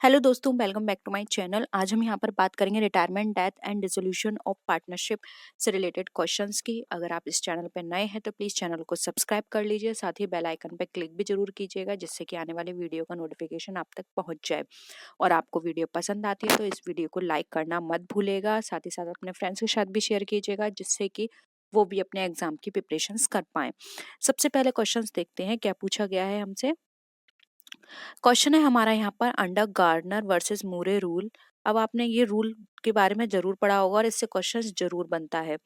Hello दोस्तों, welcome back to my channel. आज हम यहाँ पर बात करेंगे retirement, death and dissolution of partnership से रिलेटेड क्वेश्चंस की। अगर आप इस चैनल पर नए हैं तो प्लीज़ चैनल को सब्सक्राइब कर लीजिए, साथ ही बेल आइकन पर क्लिक भी जरूर कीजिएगा, जिससे कि आने वाले वीडियो का नोटिफिकेशन आप तक पहुँच जाए। और आपको वीडियो पसंद आती है तो इस वीडियो को लाइक करना मत भूलेगा, साथ ही साथ अपने फ्रेंड्स के साथ भी शेयर कीजिएगा, जिससे कि वो भी अपने एग्जाम की प्रिपरेशंस कर पाएँ। सबसे पहले क्वेश्चंस देखते हैं क्या पूछा गया है हमसे। क्वेश्चन है हमारा यहाँ पर, अंडर गार्डनर वर्सेस मूरे रूल। अब आपने ये रूल के बारे में जरूर पढ़ा होगा और इससे क्वेश्चंस जरूर बनता है।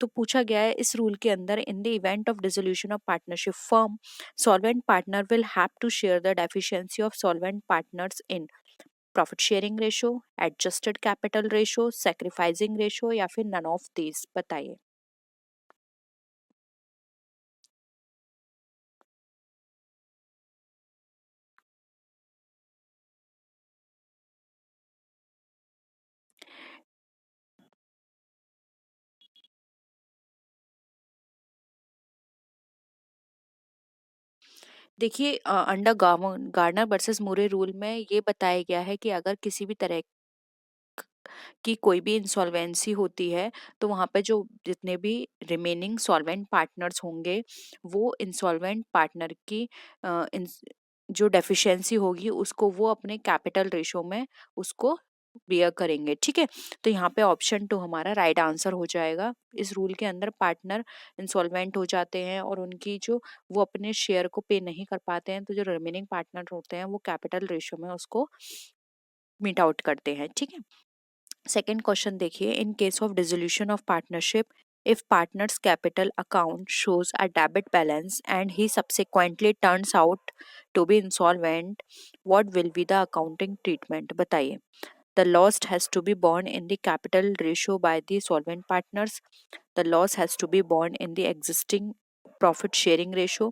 तो पूछा गया है इस रूल के अंदर, in the event of dissolution of partnership firm, solvent partner will have to share the deficiency of solvent partners in profit sharing ratio, adjusted capital ratio, sacrificing ratio या फिर नन ऑफ दीज। बताइए। देखिए, under Gardner versus मूरे rule में ये बताया गया है कि अगर किसी भी तरह की कोई भी इंसॉल्वेंसी होती है तो वहाँ पे जो जितने भी रिमेनिंग सॉल्वेंट पार्टनर्स होंगे वो इंसॉल्वेंट पार्टनर की जो डेफिशिएंसी होगी उसको वो अपने कैपिटल रेशो में उसको बियर करेंगे। ठीक है, तो यहाँ पे ऑप्शन 2 हमारा राइट आंसर हो जाएगा। इस रूल के अंदर पार्टनर इंसॉल्वेंट हो जाते हैं और उनकी जो वो अपने शेयर को पे नहीं कर पाते हैं, तो जो रिमेनिंग पार्टनर होते हैं वो कैपिटल रेशो में उसको मीट आउट करते हैं। ठीक है, सेकेंड क्वेश्चन देखिए, in case of dissolution of partnership, if partner's capital account shows a debit balance and he subsequently turns out to be insolvent, what will be the accounting treatment? बताइए। The loss has to be borne in the capital ratio by the solvent partners. The loss has to be borne in the existing profit sharing ratio.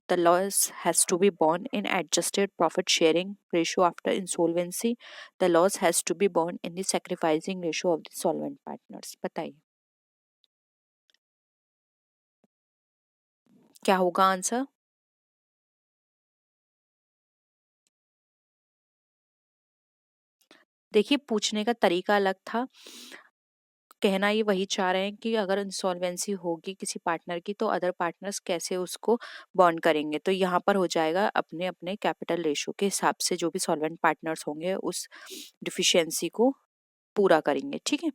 The loss has to be borne in adjusted profit sharing ratio after insolvency. The loss has to be borne in the sacrificing ratio of the solvent partners. बताइए क्या होगा answer. देखिए, पूछने का तरीका अलग था, कहना ये वही चाह रहे हैं कि अगर इंसॉल्वेंसी होगी किसी पार्टनर की तो अदर पार्टनर्स कैसे उसको बॉन्ड करेंगे। तो यहाँ पर हो जाएगा अपने अपने कैपिटल रेशो के हिसाब से जो भी सॉल्वेंट पार्टनर्स होंगे उस डिफिशियंसी को पूरा करेंगे। ठीक है,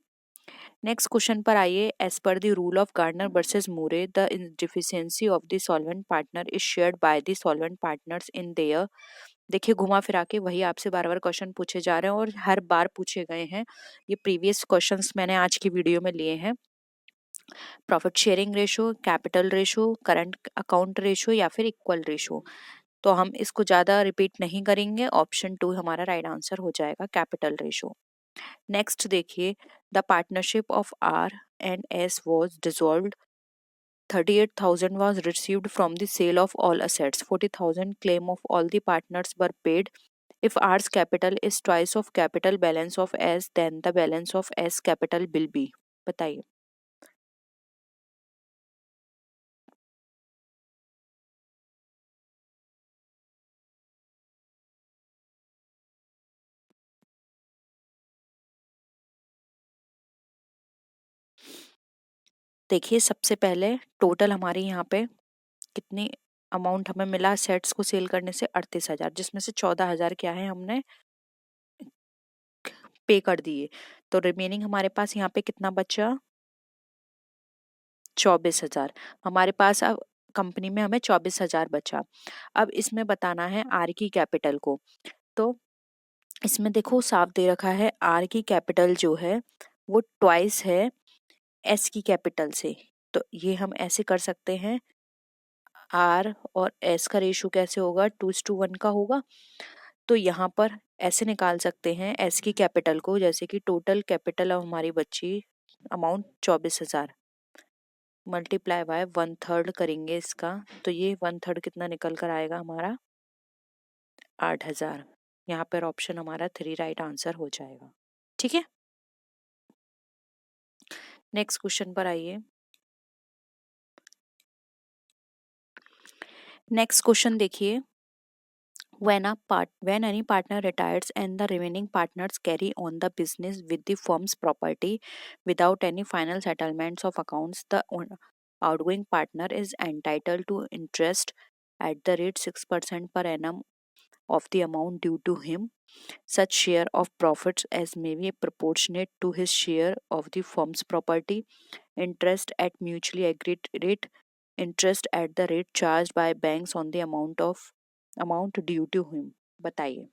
नेक्स्ट क्वेश्चन पर आइए। As per the rule of Gardner versus Murray, the deficiency of the solvent partner is shared by the solvent partners in their. देखिए, घुमा फिरा के वही आपसे बार बार क्वेश्चन पूछे जा रहे हैं और हर बार पूछे गए हैं। ये प्रीवियस क्वेश्चंस मैंने आज की वीडियो में लिए हैं। Profit sharing ratio, capital ratio, current account ratio या फिर इक्वल रेशो। तो हम इसको ज्यादा रिपीट नहीं करेंगे, ऑप्शन 2 हमारा राइट आंसर हो जाएगा, कैपिटल रेशो। नेक्स्ट देखिए, the partnership of R and S was dissolved, 38,000 was received from the sale of all assets, 40,000 claim of all the partners were paid. If R's capital is twice of capital balance of S, then the balance of S capital will be। बताइए। देखिए, सबसे पहले total हमारे यहाँ पे कितनी amount हमें मिला सेट्स को सेल करने से, 38,000, जिसमें से 14,000 क्या है हमने पे कर दिए। तो रिमेनिंग हमारे पास यहाँ पे कितना बचा, 24,000। हमारे पास अब कंपनी में हमें 24,000 बचा। अब इसमें बताना है आर की कैपिटल को। तो इसमें देखो साफ दे रखा है, आर की कैपिटल जो है वो ट्वाइस है एस की कैपिटल से। तो ये हम ऐसे कर सकते हैं, आर और एस का रेशो कैसे होगा, 2:1 का होगा। तो यहाँ पर ऐसे निकाल सकते हैं एस की कैपिटल को, जैसे कि टोटल कैपिटल अब हमारी बची अमाउंट 24,000 मल्टीप्लाई बाय 1/3 करेंगे इसका, तो ये 1/3 कितना निकल कर आएगा हमारा, 8,000। यहाँ पर ऑप्शन हमारा 3 राइट आंसर हो जाएगा। ठीक है, नेक्स्ट क्वेश्चन पर आइए। नेक्स्ट क्वेश्चन देखिए, When any partner retires and the remaining partners carry on the business with the firm's property without any final settlements of accounts, the outgoing partner is entitled to interest at the rate 6% per annum of the amount due to him, such share of profits as may be proportionate to his share of the firm's property, interest at mutually agreed rate, interest at the rate charged by banks on the amount due to him. बताइए।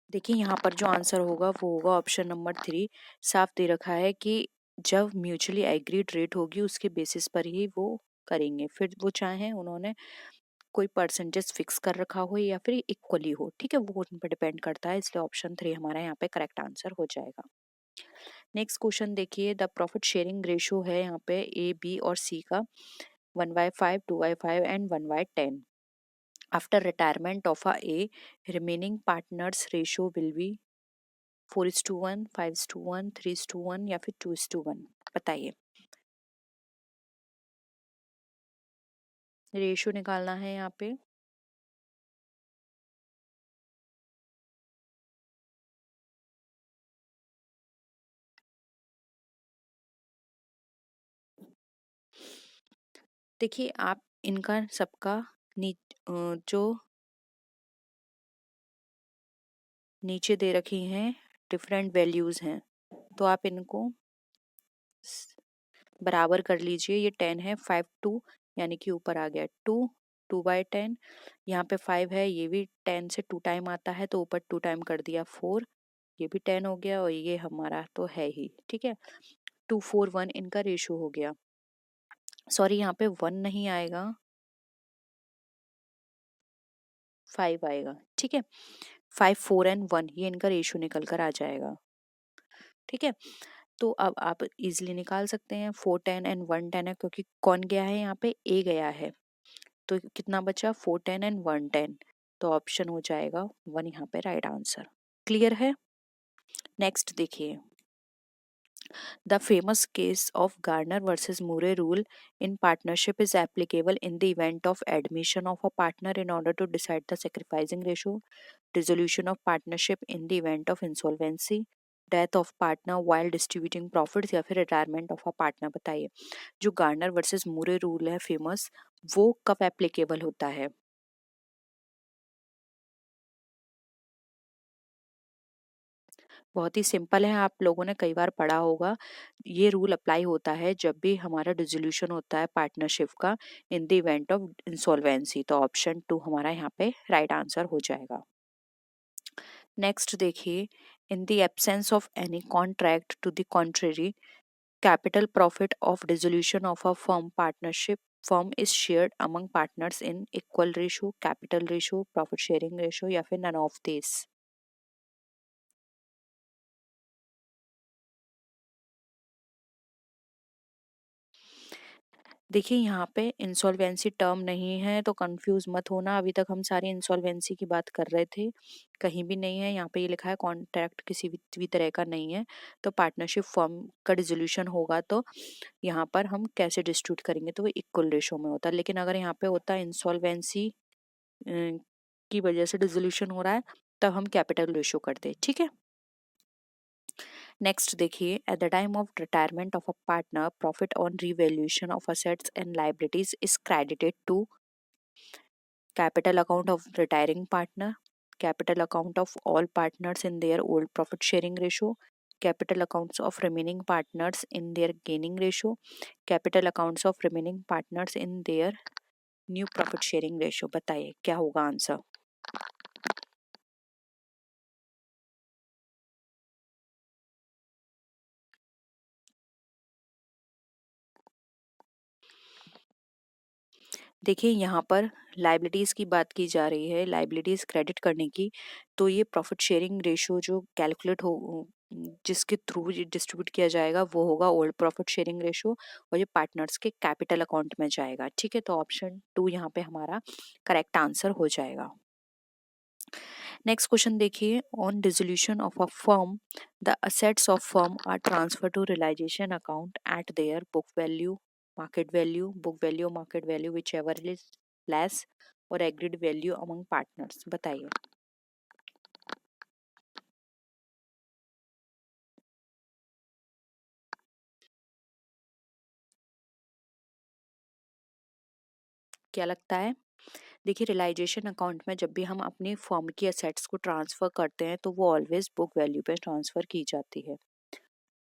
देखिए यहाँ पर जो answer होगा वो होगा option number 3। साफ दे रखा है कि जब म्यूचुअली एग्रीड रेट होगी उसके बेसिस पर ही वो करेंगे, फिर वो चाहे उन्होंने कोई परसेंटेज फिक्स कर रखा हो या फिर इक्वली हो, ठीक है, वो उन पर डिपेंड करता है, इसलिए ऑप्शन 3 हमारा यहाँ पे करेक्ट आंसर हो जाएगा। नेक्स्ट क्वेश्चन देखिए, द प्रॉफिट शेयरिंग रेशियो है यहाँ पे ए बी और सी का 1/5, 2/5 and 1/10। After retirement of a A, remaining partners ratio will be 4:1, 5:1, 3:1 या फिर 2:1। बताइए। रेशियो निकालना है यहाँ पे। देखिए आप इनका सबका जो नीचे दे रखी हैं डिफरेंट वैल्यूज हैं, तो आप इनको बराबर कर लीजिए। ये 10 है, 5:2 यानी कि ऊपर आ गया 2/10। यहाँ पे 5 है, ये भी 10 से 2 टाइम आता है तो ऊपर 2 टाइम कर दिया 4, ये भी 10 हो गया और ये हमारा तो है ही, ठीक है। 2:4:1 इनका रेशियो हो गया। सॉरी यहाँ पे 1 नहीं आएगा, 5 आएगा, ठीक है। 5, 4 एंड 1 ये इनका रेशियो निकल कर आ जाएगा, ठीक है। तो अब आप इजीली निकाल सकते हैं 4, 10 एंड 1, 10 है, क्योंकि कौन गया है यहाँ पे, ए गया है, तो कितना बचा 4, 10 एंड 1, 10, तो ऑप्शन हो जाएगा 1 यहाँ पे राइट आंसर। क्लियर है। नेक्स्ट देखिए, the famous case of Garner versus Moore rule in partnership is applicable in the event of admission of a partner in order to decide the sacrificing ratio, dissolution of partnership in the event of insolvency, death of partner while distributing profits या फिर retirement of a partner. बताइए, जो Garner versus मूरे rule है famous, वो कब applicable होता है। बहुत ही सिंपल है, आप लोगों ने कई बार पढ़ा होगा। ये रूल अप्लाई होता है जब भी हमारा डिसोल्यूशन होता है पार्टनरशिप का इन द इवेंट ऑफ इंसॉल्वेंसी, तो ऑप्शन 2 हमारा यहाँ पे राइट आंसर हो जाएगा। नेक्स्ट देखिए, in the absence of any contract to the contrary, capital profit of dissolution of a firm partnership firm is shared among partners in equal ratio, capital ratio, profit sharing ratio या फिर none of this. देखिए यहाँ पे insolvency term नहीं है तो confuse मत होना, अभी तक हम सारी इंसॉल्वेंसी की बात कर रहे थे, कहीं भी नहीं है। यहाँ पे ये लिखा है कॉन्ट्रैक्ट किसी भी तरह का नहीं है, तो पार्टनरशिप फर्म का डिसोल्यूशन होगा तो यहाँ पर हम कैसे डिस्ट्रीब्यूट करेंगे, तो वो इक्वल रेशो में होता है। लेकिन अगर यहाँ पे होता है इंसॉल्वेंसी की वजह से डिसोल्यूशन हो रहा है, तब हम कैपिटल रेशो करते, ठीक है। नेक्स्ट देखिए, at the time of retirement of a partner, profit on revaluation of assets and liabilities is credited to capital account of retiring partner, capital account of all partners in their old profit sharing ratio, capital accounts of remaining partners in their gaining ratio, capital accounts of remaining partners in their new profit sharing ratio. बताइए क्या होगा answer. देखिए यहाँ पर liabilities की बात की जा रही है, लाइबिलिटीज़ क्रेडिट करने की, तो ये प्रॉफिट शेयरिंग रेशियो जो कैलकुलेट हो, जिसके थ्रू ये डिस्ट्रीब्यूट किया जाएगा वो होगा ओल्ड प्रॉफिट शेयरिंग रेशियो, और ये पार्टनर्स के कैपिटल अकाउंट में जाएगा, ठीक है। तो ऑप्शन 2 यहाँ पे हमारा करेक्ट आंसर हो जाएगा। नेक्स्ट क्वेश्चन देखिए, on dissolution of a firm the assets of firm are transfer to realisation account at their book value, market value, book value, market value whichever is less or agreed value among partners. बताइए। क्या लगता है? देखिए, realisation account में जब भी हम अपनी फर्म की असेट्स को ट्रांसफर करते हैं तो वो ऑलवेज बुक वैल्यू पे ट्रांसफर की जाती है।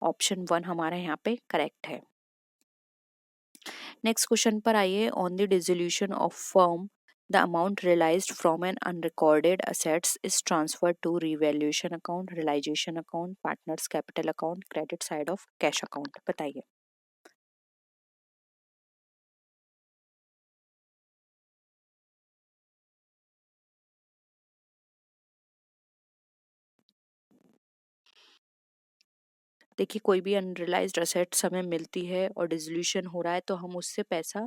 ऑप्शन 1 हमारा यहाँ पे करेक्ट है। नेक्स्ट क्वेश्चन पर आइए, on the dissolution of firm the amount realised from an unrecorded assets is transferred to revaluation account, realisation account, partners capital account, credit side of cash account. बताइए। देखिए, कोई भी अनरियलाइज्ड असेट्स हमें मिलती है और डिसोल्यूशन हो रहा है तो हम उससे पैसा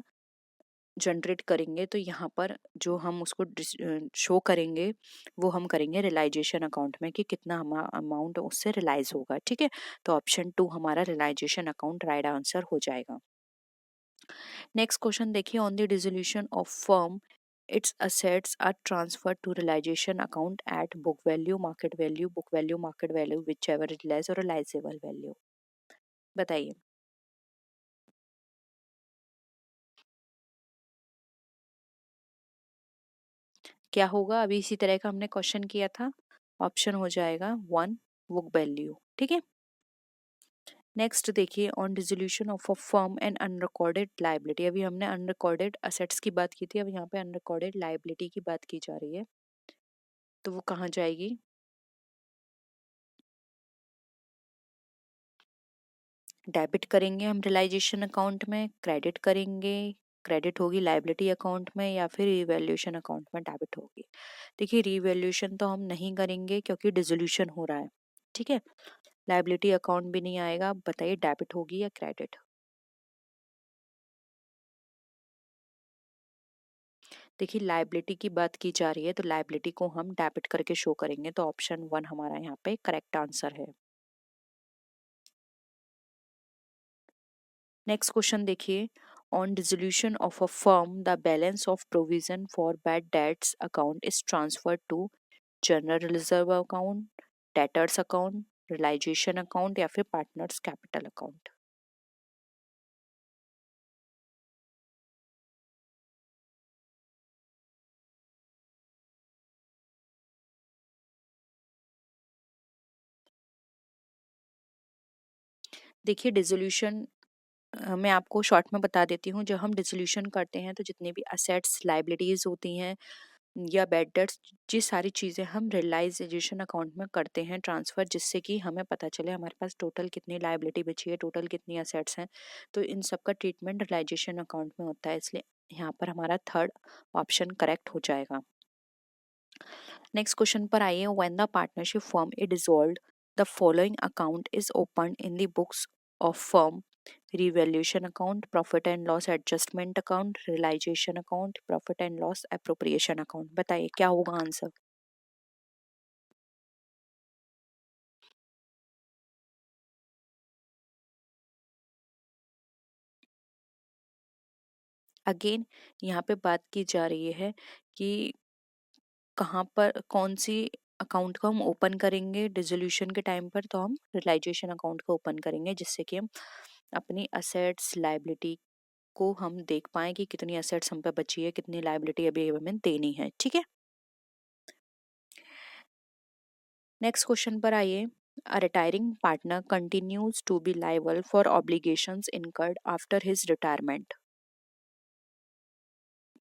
जनरेट करेंगे, तो यहाँ पर जो हम उसको शो करेंगे वो हम करेंगे रियलाइजेशन अकाउंट में कि कितना अमाउंट उससे रियलाइज होगा। ठीक है, तो ऑप्शन 2 हमारा रियलाइजेशन अकाउंट राइट आंसर हो जाएगा। नेक्स्ट क्वेश्चन देखिए, on the dissolution of firm its assets are transferred to realisation account at book value, market value, book value, market value whichever is less or realisable value. बताइए। क्या होगा? अभी इसी तरह का हमने क्वेश्चन किया था। ऑप्शन हो जाएगा 1 बुक वैल्यू। ठीक है, नेक्स्ट देखिए, on dissolution of a firm and unrecorded liability. अभी हमने अनरिकॉर्डेड असेट्स की बात की थी, अब यहाँ पे अनरिकॉर्डेड लायबिलिटी की बात की जा रही है, तो वो कहाँ जाएगी? डेबिट करेंगे हम रियलाइजेशन अकाउंट में, क्रेडिट करेंगे, क्रेडिट होगी लायबिलिटी अकाउंट में, या फिर रिवैल्यूएशन अकाउंट में डेबिट होगी। देखिए, रिवैल्यूएशन तो हम नहीं करेंगे क्योंकि डिसोल्यूशन हो रहा है। ठीक है, लायबिलिटी अकाउंट भी नहीं आएगा। बताइए, डेबिट होगी या क्रेडिट? देखिए, लायबिलिटी की बात की जा रही है तो लायबिलिटी को हम डेबिट करके शो करेंगे, तो ऑप्शन 1 हमारा यहाँ पे करेक्ट आंसर है। नेक्स्ट क्वेश्चन देखिए, on dissolution of a firm the balance of provision for bad debts account is transferred to general reserve account, debtors account, realisation account, या फिर पार्टनर्स कैपिटल अकाउंट। देखिए, dissolution मैं आपको short में बता देती हूँ। जब हम डिसोल्यूशन करते हैं तो जितनी भी असेट्स लाइबिलिटीज होती हैं या बैड डेट्स, ये सारी चीज़ें हम रियलाइजेशन अकाउंट में करते हैं ट्रांसफ़र, जिससे कि हमें पता चले हमारे पास टोटल कितनी लायबिलिटी बची है, टोटल कितनी असेट्स हैं। तो इन सब का ट्रीटमेंट रियलाइजेशन अकाउंट में होता है, इसलिए यहाँ पर हमारा थर्ड ऑप्शन करेक्ट हो जाएगा। नेक्स्ट क्वेश्चन पर आइए, when the partnership firm is dissolved the following account is open in the books of firm: revaluation account, profit and loss adjustment account, realisation account, profit and loss appropriation account. बताइए क्या होगा answer? Again यहाँ पे बात की जा रही है कि कहाँ पर कौन सी अकाउंट को हम ओपन करेंगे डिसोल्यूशन के टाइम पर, तो हम रियलाइजेशन अकाउंट को ओपन करेंगे, जिससे कि हम अपनी असेट्स लायबिलिटी को हम देख पाएं कि कितनी असेट्स हम पे बची है, कितनी लायबिलिटी अभी हमें देनी है। ठीक है, नेक्स्ट क्वेश्चन पर आइए, a retiring partner continues to be liable for obligations incurred after his retirement.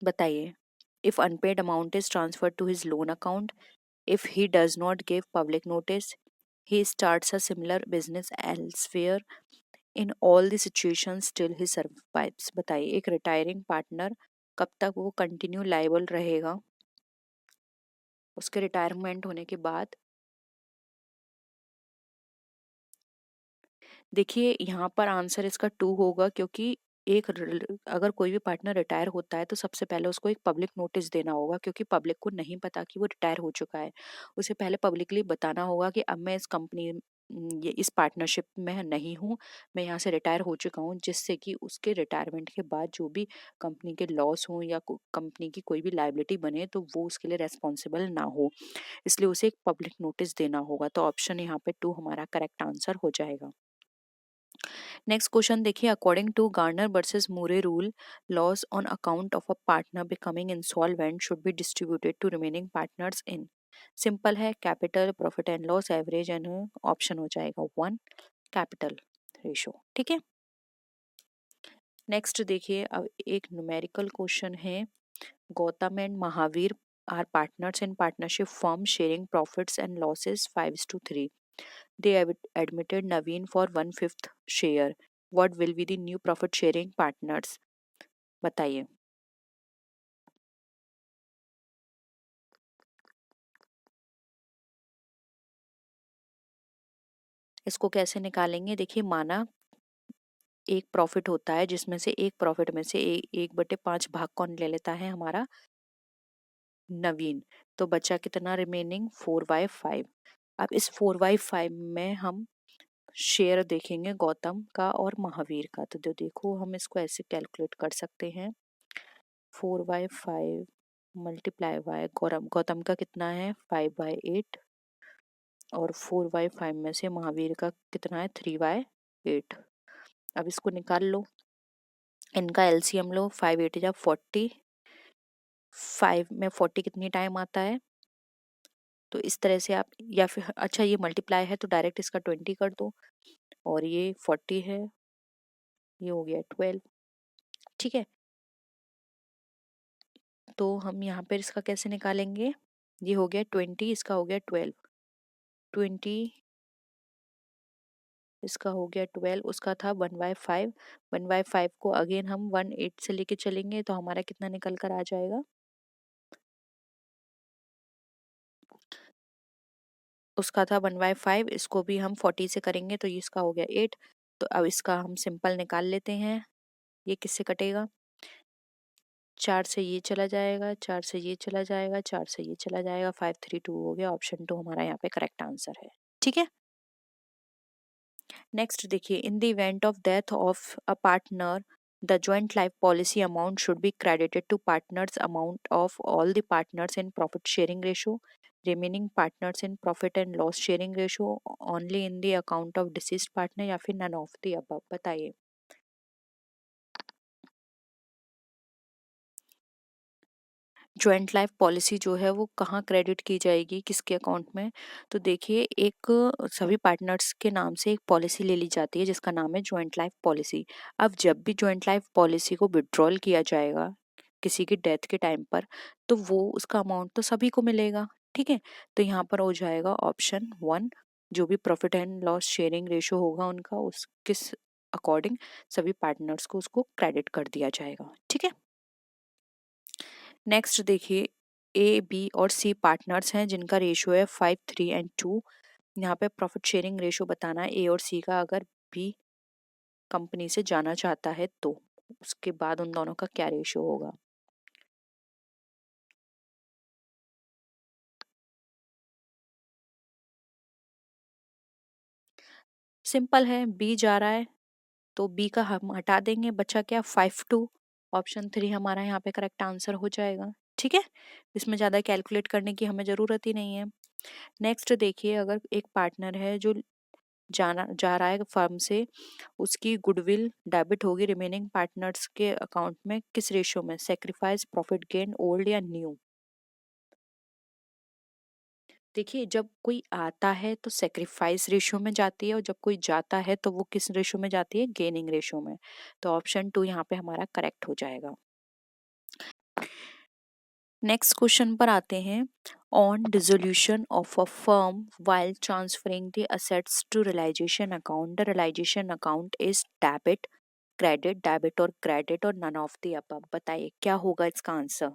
बताइए। If unpaid amount is transferred to his loan account, if he does not give public notice, he starts a similar business elsewhere, in all the situations still he survives। बताइए, एक retiring partner कब तक वो continue liable रहेगा उसके retirement होने के बाद? देखिए, यहाँ पर आंसर इसका 2 होगा, क्योंकि अगर कोई भी पार्टनर रिटायर होता है तो सबसे पहले उसको एक पब्लिक नोटिस देना होगा, क्योंकि पब्लिक को नहीं पता कि वो रिटायर हो चुका है। उसे पहले पब्लिकली बताना होगा कि अब मैं इस कंपनी ये इस पार्टनरशिप में नहीं हूँ, मैं यहाँ से रिटायर हो चुका हूँ, जिससे कि उसके रिटायरमेंट के बाद जो भी कंपनी के लॉस हो या कंपनी की कोई भी लायबिलिटी बने तो वो उसके लिए रेस्पॉन्सिबल ना हो। इसलिए उसे एक पब्लिक नोटिस देना होगा। तो ऑप्शन यहाँ पे 2 हमारा करेक्ट आंसर हो जाएगा। नेक्स्ट क्वेश्चन देखिए, according to Garner versus Moore rule, loss on account of a partner becoming insolvent should be distributed to remaining partners in. Simple है, capital, profit and loss, average and option हो जाएगा 1 capital ratio. ठीक है। Next देखिए, अब एक numerical question है। Gautam and Mahavir are partners in partnership firm sharing profits and losses 5:3. They admitted Naveen for 1/5 share. What will be the new profit sharing partners? बताइए। इसको कैसे निकालेंगे? देखिए, माना एक प्रॉफिट होता है जिसमें से एक प्रॉफिट में से 1/5 भाग कौन ले लेता है? हमारा नवीन। तो बचा कितना रिमेनिंग? 4/5। अब इस 4/5 में हम शेयर देखेंगे गौतम का और महावीर का। तो देखो, हम इसको ऐसे कैलकुलेट कर सकते हैं, 4/5 मल्टीप्लाई बाय गौतम का कितना है? 5/8, और 4/5 में से महावीर का कितना है? 3/8। अब इसको निकाल लो, इनका एलसीएम लो। 5/8 या 40, 5 में 40 कितनी टाइम आता है? तो इस तरह से आप, या फिर अच्छा ये मल्टीप्लाई है तो डायरेक्ट इसका 20 कर दो, और ये 40 है, ये हो गया 12। ठीक है। तो हम यहाँ पर इसका कैसे निकालेंगे? ये हो गया 20, इसका हो गया 12, 20, इसका हो गया 12, उसका था 1/5। 1/5 को अगेन हम 1/8 से लेके चलेंगे तो हमारा कितना निकल कर आ जाएगा? उसका था 1/5, इसको भी हम 40 से करेंगे तो ये इसका हो गया 8। तो अब इसका हम सिंपल निकाल लेते हैं। ये किससे कटेगा? 4 से ये चला जाएगा, 4 से ये चला जाएगा, 4 से ये चला जाएगा, 532 हो गया। ऑप्शन 2 हमारा यहाँ पे करेक्ट आंसर है। ठीक है। नेक्स्ट देखिए, in the event of death of a partner, the joint life policy amount should be credited to partners amount of all the partners in profit sharing ratio, remaining partners in profit and loss sharing ratio, only in the account of deceased partner, या फिर none of the above। बताइए। Joint life policy जो है वो कहाँ credit की जाएगी, किसके अकाउंट में? तो देखिए, एक सभी पार्टनर्स के नाम से एक पॉलिसी ले ली जाती है जिसका नाम है ज्वाइंट लाइफ पॉलिसी। अब जब भी ज्वाइंट लाइफ पॉलिसी को विड्रॉल किया जाएगा किसी की डेथ के टाइम पर, तो वो उसका अमाउंट तो सभी को मिलेगा। ठीक है। तो यहाँ पर हो जाएगा ऑप्शन 1, जो भी profit and loss sharing ratio होगा उनका, उसके अकॉर्डिंग सभी पार्टनर्स को उसको क्रेडिट कर दिया जाएगा। ठीक है। नेक्स्ट देखिए, ए, बी और सी पार्टनर्स हैं जिनका रेशियो है 5, 3 एंड 2। यहाँ पे प्रॉफिट शेयरिंग रेशियो बताना है ए और सी का, अगर बी कंपनी से जाना चाहता है तो उसके बाद उन दोनों का क्या रेशियो होगा? सिंपल है, बी जा रहा है तो बी का हम हटा देंगे, बचा क्या? 5/2। ऑप्शन 3 हमारा यहाँ पे करेक्ट आंसर हो जाएगा। ठीक है। इसमें ज्यादा कैलकुलेट करने की हमें जरूरत ही नहीं है। नेक्स्ट देखिए, अगर एक पार्टनर है जो जाना जा रहा है फर्म से, उसकी गुडविल डेबिट होगी रिमेनिंग पार्टनर्स के अकाउंट में किस रेशियो में? सेक्रीफाइस, प्रॉफिट गेन, ओल्ड या न्यू? देखिए, जब कोई आता है तो सेक्रीफाइस रेशियो में जाती है, और जब कोई जाता है तो वो किस रेशियो में जाती है? गेनिंग रेशियो में। तो ऑप्शन 2 यहाँ पे हमारा करेक्ट हो जाएगा। नेक्स्ट क्वेश्चन पर आते हैं। On dissolution of a firm while transferring the assets to realization account, the realization account is debit और क्रेडिट और नन ऑफ द above। बताइए क्या होगा इसका आंसर?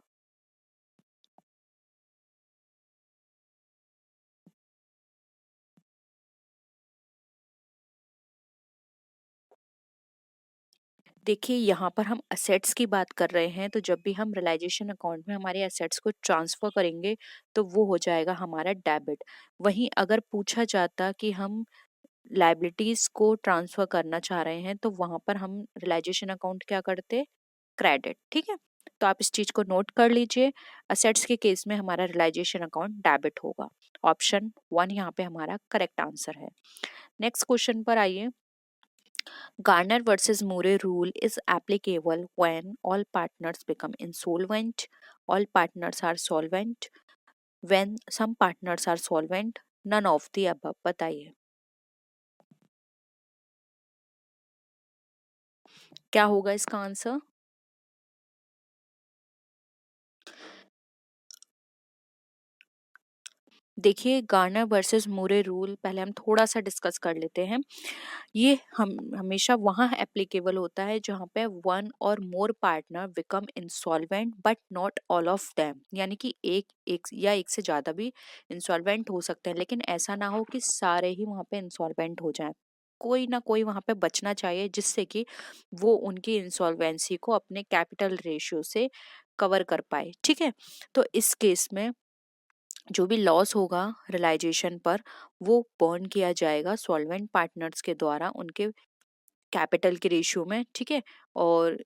देखिए यहाँ पर हम असेट्स की बात कर रहे हैं, तो जब भी हम रियलाइजेशन अकाउंट में हमारे असेट्स को ट्रांसफर करेंगे तो वो हो जाएगा हमारा डेबिट। वहीं अगर पूछा जाता कि हम लाइबिलिटीज को ट्रांसफर करना चाह रहे हैं तो वहां पर हम रियलाइजेशन अकाउंट क्या करते, क्रेडिट। ठीक है, तो आप इस चीज को नोट कर लीजिए। असेट्स के केस में हमारा रियलाइजेशन अकाउंट डेबिट होगा। ऑप्शन 1 यहाँ पे हमारा करेक्ट आंसर है। नेक्स्ट क्वेश्चन पर आइए। Garner versus Murray rule is applicable when all partners become insolvent, all partners are solvent, when some partners are solvent, none of the above। बताइए क्या होगा इसका आंसर। देखिए गार्नर वर्सेस मूरे rule पहले हम थोड़ा सा डिस्कस कर लेते हैं। ये हम हमेशा वहाँ एप्लीकेबल होता है जहाँ पे one or more partner become insolvent but not all of them, यानी कि एक एक या एक से ज़्यादा भी इंसॉल्वेंट हो सकते हैं, लेकिन ऐसा ना हो कि सारे ही वहाँ पे इंसॉल्वेंट हो जाएं। कोई ना कोई वहाँ पे बचना चाहिए जिससे कि वो उनकी इंसॉल्वेंसी को अपने कैपिटल रेशियो से कवर कर पाए। ठीक है, तो इस केस में जो भी लॉस होगा रियलाइजेशन पर वो बर्न किया जाएगा सॉल्वेंट पार्टनर्स के द्वारा उनके कैपिटल के रेशियो में। ठीक है, और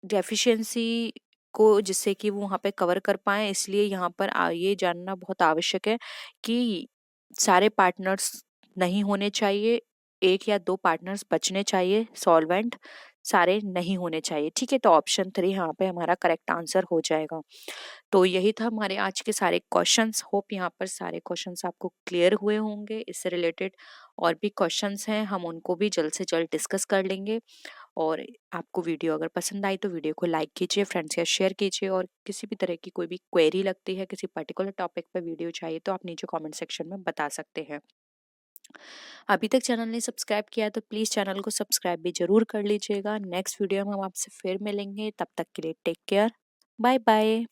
डेफिशिएंसी को जिससे कि वो वहाँ पे कवर कर पाए, इसलिए यहाँ पर ये जानना बहुत आवश्यक है कि सारे पार्टनर्स नहीं होने चाहिए, एक या दो पार्टनर्स बचने चाहिए, सॉल्वेंट सारे नहीं होने चाहिए। ठीक है, तो ऑप्शन 3 यहाँ पे हमारा करेक्ट आंसर हो जाएगा। तो यही था हमारे आज के सारे क्वेश्चंस। होप यहाँ पर सारे क्वेश्चंस आपको क्लियर हुए होंगे। इससे रिलेटेड और भी क्वेश्चंस हैं, हम उनको भी जल्द से जल्द डिस्कस कर लेंगे। और आपको वीडियो अगर पसंद आई तो वीडियो को लाइक कीजिए, फ्रेंड्स के साथ शेयर कीजिए, और किसी भी तरह की कोई भी क्वेरी लगती है, किसी पर्टिकुलर टॉपिक पर वीडियो चाहिए तो आप नीचे कमेंट सेक्शन में बता सकते हैं। अभी तक चैनल ने सब्सक्राइब किया है तो प्लीज़ चैनल को सब्सक्राइब भी जरूर कर लीजिएगा। नेक्स्ट वीडियो में हम आपसे फिर मिलेंगे, तब तक के लिए टेक केयर, बाय बाय।